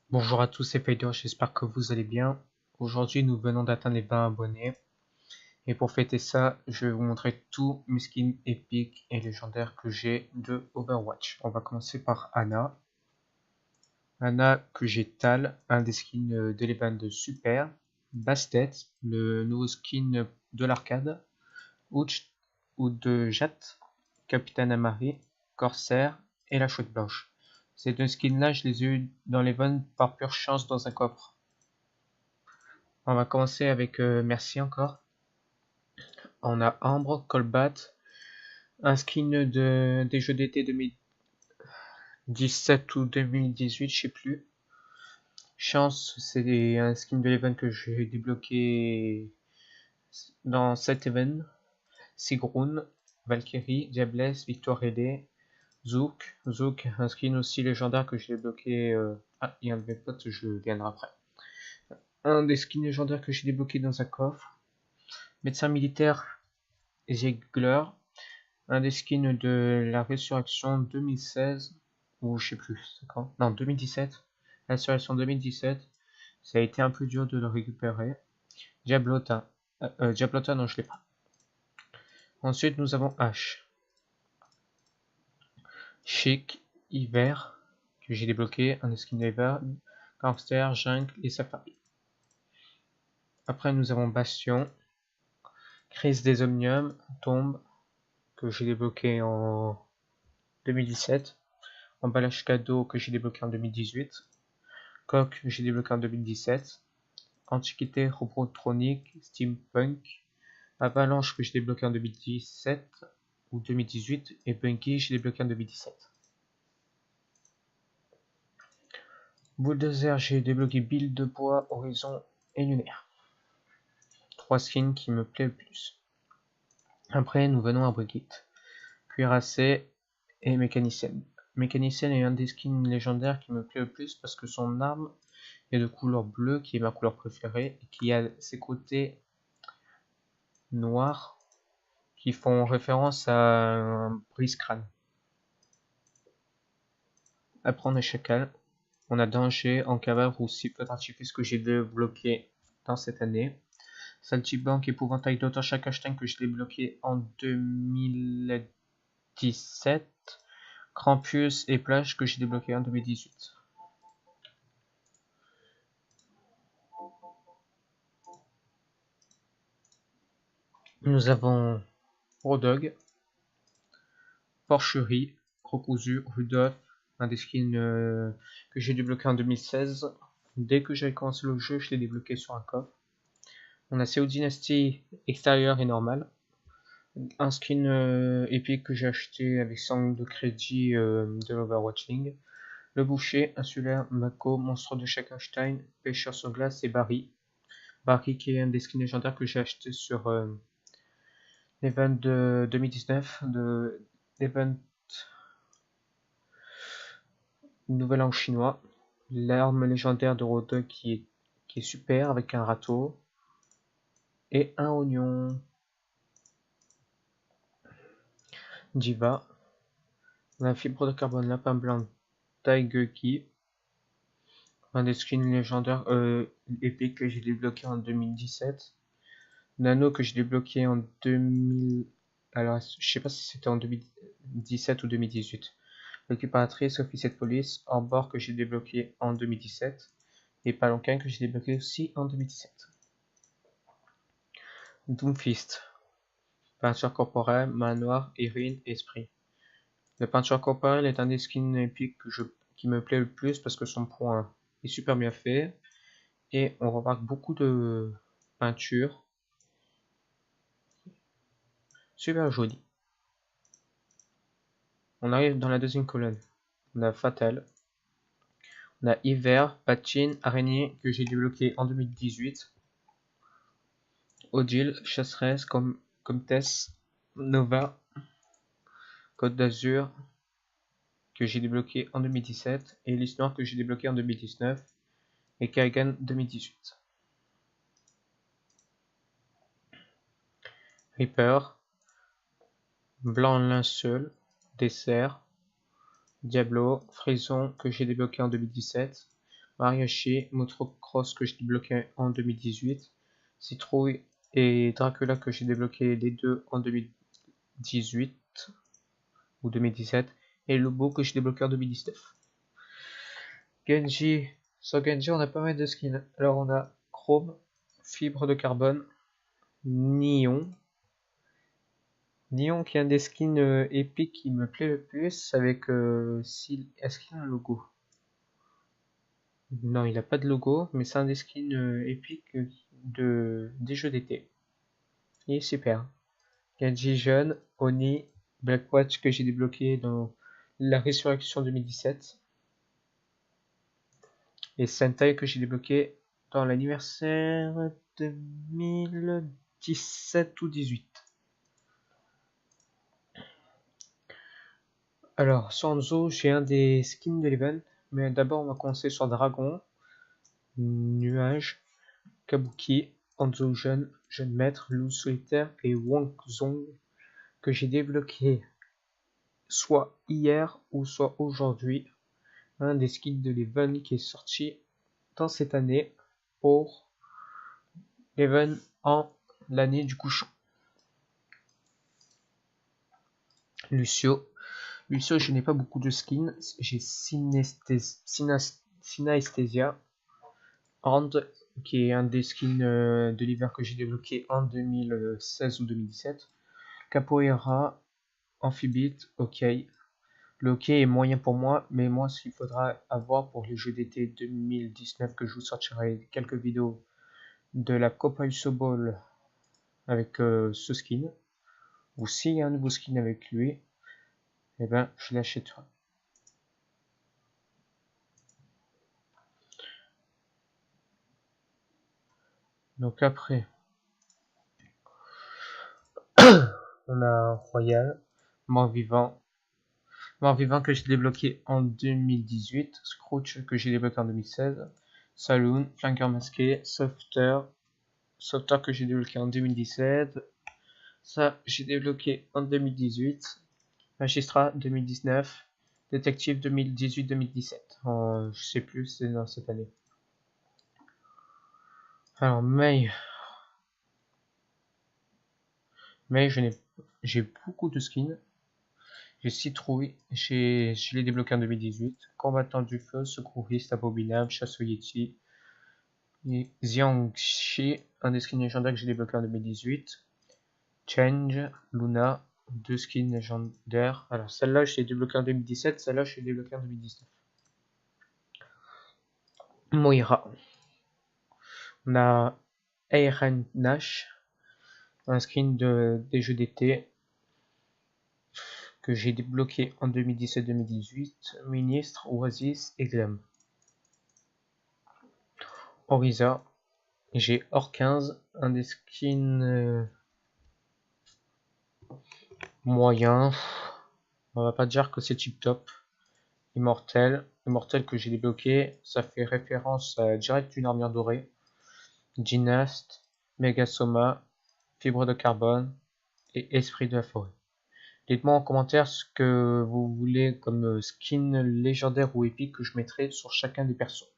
Bonjour à tous, c'est Fader, j'espère que vous allez bien. Aujourd'hui, nous venons d'atteindre les 20 abonnés. Et pour fêter ça, je vais vous montrer tous mes skins épiques et légendaires que j'ai de Overwatch. On va commencer par Ana. Ana que j'ai Tal, un des skins d'Eleven de Super. Bastet, le nouveau skin de l'arcade. Ouch ou de Jat, Capitaine Amari, Corsair et la chouette blanche. Ces deux skins là, je les ai eu dans l'Eleven par pure chance dans un coffre. On va commencer avec Merci encore. On a Ambre, Colbat, un skin des jeux d'été 2017 ou 2018, je sais plus. Chance, c'est un skin de l'event que j'ai débloqué dans cet event. Sigrun, Valkyrie, Diablesse, Victoire Ailée, Zouk. Zouk, un skin aussi légendaire que j'ai débloqué. Ah, il y a un de mes potes, je viendrai après. Un des skins légendaires que j'ai débloqué dans un coffre. Médecin militaire, Ziegler. Un des skins de la Résurrection 2016, ou je sais plus, c'est quand? Non, 2017. La Résurrection 2017. Ça a été un peu dur de le récupérer. Diablota. Diablota, non, je l'ai pas. Ensuite, nous avons H. Chic, Hiver, que j'ai débloqué. Un des skins d'Hiver. Gangster, Jungle et Safari. Après, nous avons Bastion. Crise des Omniums, Tombe, que j'ai débloqué en 2017. Emballage cadeau que j'ai débloqué en 2018. Coq, j'ai débloqué en 2017. Antiquité, Robotronique, Steampunk. Avalanche que j'ai débloqué en 2017 ou 2018. Et Punky, j'ai débloqué en 2017. Bulldozer, j'ai débloqué Build de bois, Horizon et Lunaire. 3 skins qui me plaisent le plus. Après, nous venons à Brigitte. Cuirassé et Mécanicienne. Mécanicienne est un des skins légendaires qui me plaît le plus parce que son arme est de couleur bleue, qui est ma couleur préférée, et qui a ses côtés noirs qui font référence à un brise-crâne. Après on a Chacal, on a Danger, Encavre ou Sifflet Artifice que j'ai débloqué dans cette année. Saltibank, Épouvantail d'Auto Chakashtin que je l'ai bloqué en 2017. Krampus et Plage que j'ai débloqué en 2018. Nous avons Rodog, Porcherie, Crocousu, Rudolph, un des skins que j'ai débloqué en 2016. Dès que j'avais commencé le jeu, je l'ai débloqué sur un coffre. On a CO Dynasty extérieur et normal. Un skin épique que j'ai acheté avec 100 de crédit de l'Overwatching. Le boucher, insulaire, Mako, monstre de Shakenstein, pêcheur sur glace et Barry. Barry qui est un des skins légendaires que j'ai acheté sur l'event de 2019, de l'event Nouvel An chinois. L'arme légendaire de Rodog qui est super avec un râteau et un oignon. Diva, la fibre de carbone lapin blanc Taigeki, un des skins légendaires épiques que j'ai débloqué en 2017. Nano que j'ai débloqué en 2000. Alors, je sais pas si c'était en 2017 ou 2018. Récupératrice, officier de police, hors-bord que j'ai débloqué en 2017. Et Palanquin que j'ai débloqué aussi en 2017. Doomfist, peinture corporelle, main noire, Irine, esprit. La peinture corporelle est un des skins épiques qui me plaît le plus parce que son point est super bien fait et on remarque beaucoup de peinture super jolie. On arrive dans la deuxième colonne. On a Fatal, on a Hiver, Patine, Araignée que j'ai débloqué en 2018. Odile, Chasseresse, Comtesse, Nova, Côte d'Azur que j'ai débloqué en 2017 et Lys Noire que j'ai débloqué en 2019 et Kagan 2018. Reaper, Blanc Linceul, Dessert, Diablo, Frison que j'ai débloqué en 2017, Mariachi, Motocross que j'ai débloqué en 2018, Citrouille et Dracula que j'ai débloqué les deux en 2018 ou 2017, et Lobo que j'ai débloqué en 2019. Genji, sur Genji on a pas mal de skins. Alors on a Chrome, Fibre de Carbone, Neon qui est un des skins épiques qui me plaît le plus avec est-ce qu'il a un logo? Non, il a pas de logo, mais c'est un des skins épiques des jeux d'été. Il est super. Genji Jeune, Oni, Blackwatch que j'ai débloqué dans la Résurrection 2017. Et Sentai que j'ai débloqué dans l'anniversaire 2017 ou 18. Alors, sur Hanzo, j'ai un des skins de l'event, mais d'abord on va commencer sur Dragon, Nuage, Kabuki, Hanzo Jeune, Jeune Maître, Loup Solitaire et Wang Zong que j'ai débloqué soit hier ou soit aujourd'hui. Un des skins de l'event qui est sorti dans cette année pour l'event en l'année du couchon. Lucio, je n'ai pas beaucoup de skins. J'ai Synaesthesia, Hand, qui est un des skins de l'hiver que j'ai débloqué en 2016 ou 2017. Capoeira, Amphibite, ok. Le hockey est moyen pour moi, mais moi, ce qu'il faudra avoir pour les jeux d'été 2019, que je vous sortirai quelques vidéos de la Copa Uso Ball avec ce skin, ou s'il y a un nouveau skin avec lui, eh ben, je l'achèterai. Donc après, on a Royal, Mort-Vivant que j'ai débloqué en 2018, Scrooge que j'ai débloqué en 2016, Saloon, Flanker Masqué, Softer que j'ai débloqué en 2017, ça j'ai débloqué en 2018, Magistrat 2019, Détective 2018-2017, je sais plus, c'est dans cette année. Alors May, j'ai beaucoup de skins. J'ai Citrouille, je l'ai débloqué en 2018. Combattant du feu, secouriste, abominable, chasse au Yeti. Et Xiangxi, un des skins légendaires que j'ai débloqué en 2018. Change, Luna, deux skins légendaires. Alors celle-là, je l'ai débloqué en 2017, celle-là, je l'ai débloqué en 2019. Moira. On a Aaron Nash, un skin des jeux d'été que j'ai débloqué en 2017-2018, Ministre, Oasis et Glam. Oriza, j'ai Or 15, un des skins moyens, on va pas dire que c'est tip top. Immortel que j'ai débloqué, ça fait référence à direct une armure dorée. Gymnast, Megasoma, Fibre de carbone et Esprit de la forêt. Dites-moi en commentaire ce que vous voulez comme skin légendaire ou épique que je mettrai sur chacun des persos.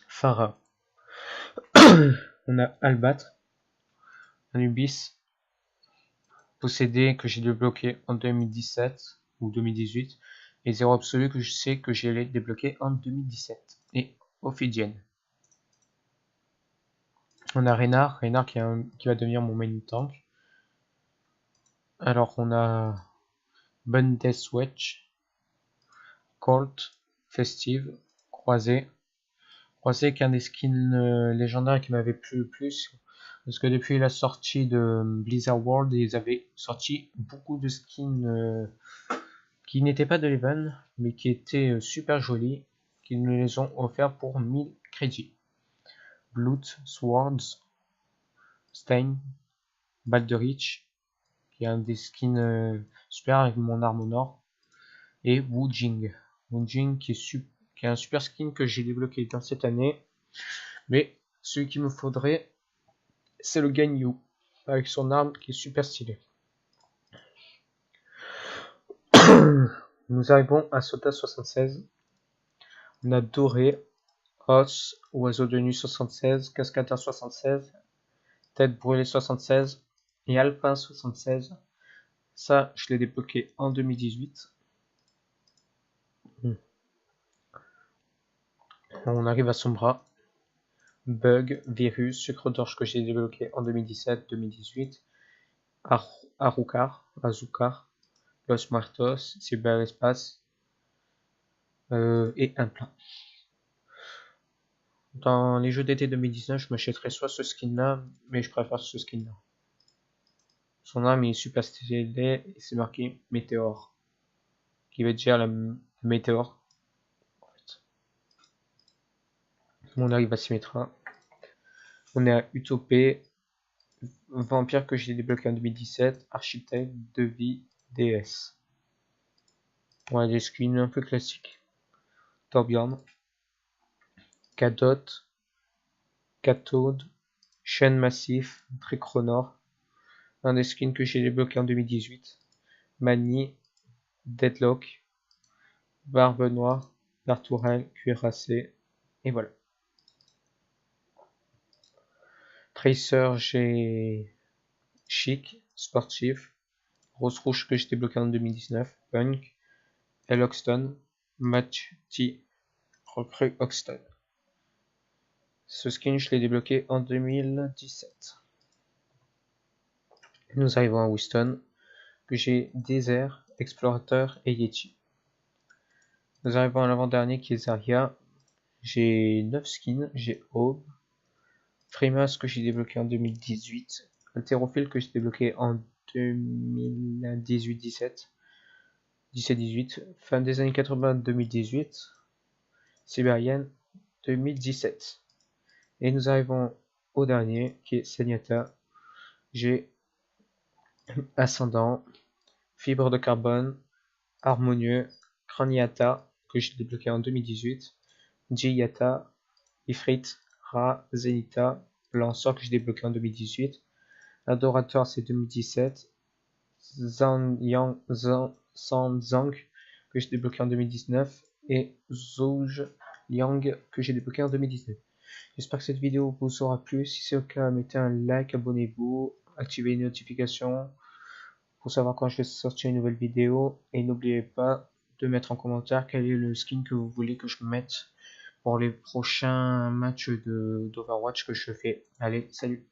Farah. On a Albâtre, Anubis, Possédé que j'ai débloqué en 2017 ou 2018 et Zéro Absolu que je sais que j'ai débloqué en 2017 et Ophidienne. On a Reynard qui va devenir mon main tank. Alors on a Bundeswatch, Colt, Festive, Croisé qui est un des skins légendaires qui m'avait plu le plus. Parce que depuis la sortie de Blizzard World, ils avaient sorti beaucoup de skins qui n'étaient pas de l'event, mais qui étaient super jolis, qui nous les ont offerts pour 1000 crédits. Blood, Swords, Stain, Balderich, qui est un des skins super avec mon arme au nord, et Wujing. Wujing qui est un super skin que j'ai débloqué dans cette année, mais celui qu'il me faudrait, c'est le Ganyu, avec son arme qui est super stylée. Nous arrivons à Sota 76. On a doré, os, oiseau de nuit 76, cascadeur 76, tête brûlée 76 et alpin 76. Ça, je l'ai débloqué en 2018. On arrive à Sombra. Bug, virus, sucre d'orge que j'ai débloqué en 2017-2018. Azucar, Los Muertos, Cyberespace et un plein. Dans les jeux d'été 2019, je m'achèterais soit ce skin là, mais je préfère ce skin là. Son arme est super stylé et c'est marqué Météore, qui veut dire la météore. En fait. On arrive à Symmetra. On est à Utopie, vampire que j'ai débloqué en 2017, architecte, devis, DS. On a des skins un peu classiques. Torbjorn, Cadotte, Cathode, Chaîne Massif, Trichronor. Un des skins que j'ai débloqué en 2018. Mani, Deadlock, Barbe Noire, Lartourelle, Cuirassé. Et voilà. Tracer, j'ai Chic, Sportif, Rose Rouge que j'ai débloqué en 2019, Punk, El Hoxton, Match T, Recrue Hoxton. Ce skin, je l'ai débloqué en 2017. Nous arrivons à Winston, que j'ai Désert, Explorateur et Yeti. Nous arrivons à l'avant-dernier qui est Zarya. J'ai 9 skins, j'ai Aube, Frimas que j'ai débloqué en 2018, Haltérophile que j'ai débloqué en 2018-17, 17-18, fin des années 80-2018, Sibérienne 2017. Et nous arrivons au dernier qui est Senyata. J'ai Ascendant, Fibre de carbone, Harmonieux, Craniata que j'ai débloqué en 2018, Jiyata, Ifrit, Ra, Zenita, Lanceur que j'ai débloqué en 2018, Adorateur c'est 2017, Sanzang que j'ai débloqué en 2019 et Zouj Yang que j'ai débloqué en 2019. J'espère que cette vidéo vous aura plu. Si c'est le cas, mettez un like, abonnez-vous, activez les notifications pour savoir quand je vais sortir une nouvelle vidéo. Et n'oubliez pas de mettre en commentaire quel est le skin que vous voulez que je mette pour les prochains matchs d'Overwatch que je fais. Allez, salut!